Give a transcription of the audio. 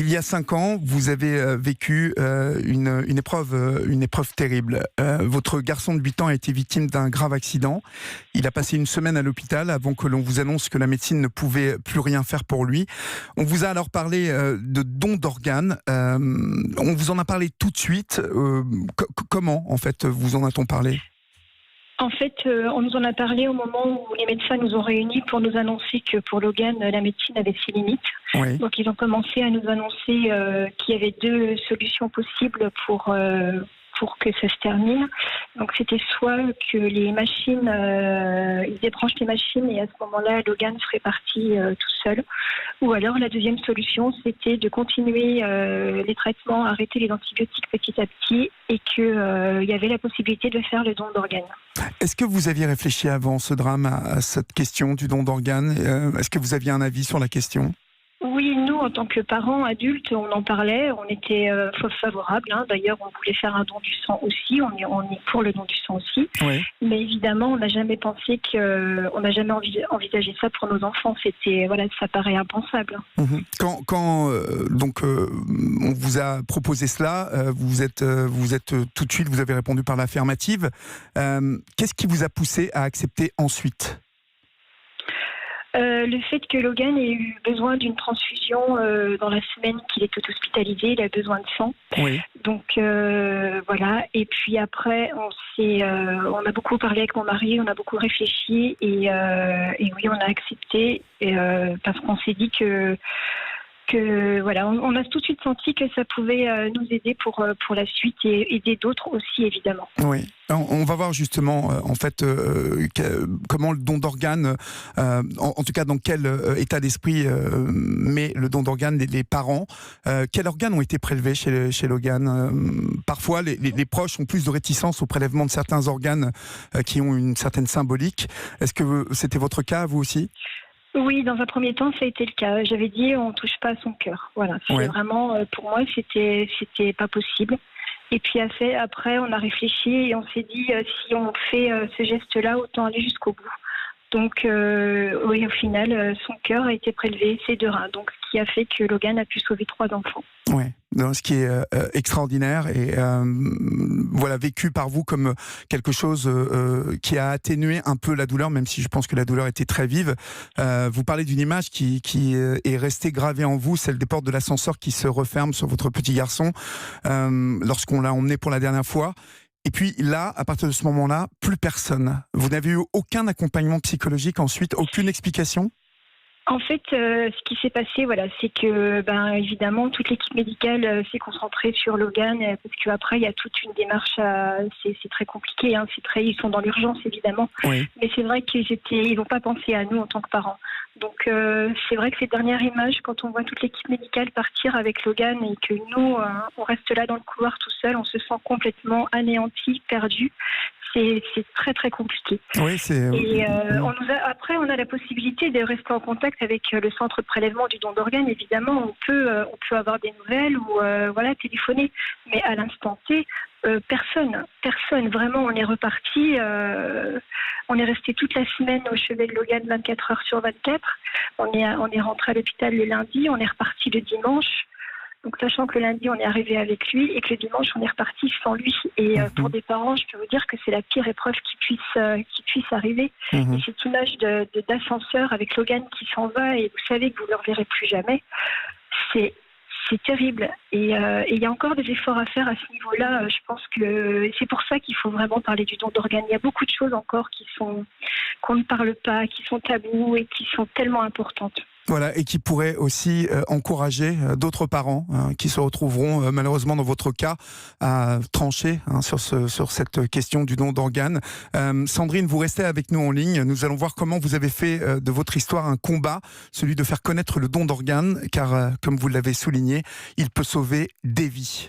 Il y a 5 ans, vous avez vécu une épreuve terrible. Votre garçon de 8 ans a été victime d'un grave accident. Il a passé une semaine à l'hôpital avant que l'on vous annonce que la médecine ne pouvait plus rien faire pour lui. On vous a alors parlé de don d'organes. On vous en a parlé tout de suite. Comment, en fait, vous en a-t-on parlé ? En fait, on nous en a parlé au moment où les médecins nous ont réunis pour nous annoncer que pour Logan, la médecine avait ses limites. Oui. Donc ils ont commencé à nous annoncer qu'il y avait 2 solutions possibles pour que ça se termine. Donc c'était soit que les machines, ils débranchent les machines et à ce moment-là, Logan serait parti tout seul. Ou alors la deuxième solution, c'était de continuer les traitements, arrêter les antibiotiques petit à petit et qu'il y avait la possibilité de faire le don d'organes. Est-ce que vous aviez réfléchi avant ce drame à cette question du don d'organes ? Est-ce que vous aviez un avis sur la question ? Oui, nous, en tant que parents adultes, on en parlait, on était favorables. D'ailleurs, on voulait faire un don du sang aussi, on est pour le don du sang aussi. Oui. Mais évidemment, on n'a jamais pensé on n'a jamais envisagé ça pour nos enfants. Ça paraît impensable. Quand on vous a proposé cela, vous êtes tout de suite, vous avez répondu par l'affirmative. Qu'est-ce qui vous a poussé à accepter ensuite ? Le fait que Logan ait eu besoin d'une transfusion dans la semaine qu'il était hospitalisé, il a besoin de sang. Oui. Donc voilà. Et puis après, on a beaucoup parlé avec mon mari, on a beaucoup réfléchi et oui, on a accepté parce qu'on s'est dit que voilà, on a tout de suite senti que ça pouvait nous aider pour la suite et aider d'autres aussi évidemment. Oui, on va voir justement comment le don d'organes, en tout cas dans quel état d'esprit met le don d'organes les parents. Quels organes ont été prélevés chez Logan ? Parfois les proches ont plus de réticence au prélèvement de certains organes qui ont une certaine symbolique. Est-ce que c'était votre cas vous aussi ? Oui, dans un premier temps, ça a été le cas. J'avais dit, on touche pas à son cœur. Voilà, c'est vraiment, pour moi, c'était pas possible. Et puis après, on a réfléchi et on s'est dit, si on fait ce geste-là, autant aller jusqu'au bout. Donc, oui, au final, son cœur a été prélevé, ses 2 reins. Donc, ce qui a fait que Logan a pu sauver 3 enfants. Oui, ce qui est extraordinaire et voilà, vécu par vous comme quelque chose qui a atténué un peu la douleur, même si je pense que la douleur était très vive. Vous parlez d'une image qui est restée gravée en vous, celle des portes de l'ascenseur qui se referment sur votre petit garçon lorsqu'on l'a emmené pour la dernière fois. Et puis là, à partir de ce moment-là, plus personne. Vous n'avez eu aucun accompagnement psychologique ensuite, aucune explication ? En fait, ce qui s'est passé, c'est que, évidemment, toute l'équipe médicale s'est concentrée sur Logan, parce qu'après, il y a toute une démarche. C'est très compliqué, ils sont dans l'urgence, évidemment. Oui. Mais c'est vrai qu'ils n'ont pas pensé à nous en tant que parents. Donc, c'est vrai que ces dernières images, quand on voit toute l'équipe médicale partir avec Logan et que nous, on reste là dans le couloir tout seul, on se sent complètement anéanti, perdu. C'est très très compliqué. Oui, Et après, on a la possibilité de rester en contact avec le centre de prélèvement du don d'organes. Évidemment, on peut avoir des nouvelles ou téléphoner. Mais à l'instant T, personne. Vraiment, on est reparti. On est resté toute la semaine au chevet de Logan 24 heures sur 24. On est rentré à l'hôpital le lundi. On est reparti le dimanche. Donc, sachant que le lundi, on est arrivé avec lui et que le dimanche, on est reparti sans lui. Et pour des parents, je peux vous dire que c'est la pire épreuve qui puisse arriver. Et cette image d'ascenseur avec Logan qui s'en va et vous savez que vous ne le reverrez plus jamais, c'est terrible. Et il y a encore des efforts à faire à ce niveau-là. Je pense que c'est pour ça qu'il faut vraiment parler du don d'organes. Il y a beaucoup de choses encore qu'on ne parle pas, qui sont tabous et qui sont tellement importantes. Voilà, et qui pourrait aussi encourager d'autres parents qui se retrouveront malheureusement dans votre cas à trancher sur cette question du don d'organes. Sandrine, vous restez avec nous en ligne. Nous allons voir comment vous avez fait de votre histoire un combat, celui de faire connaître le don d'organes, car comme vous l'avez souligné, il peut sauver des vies.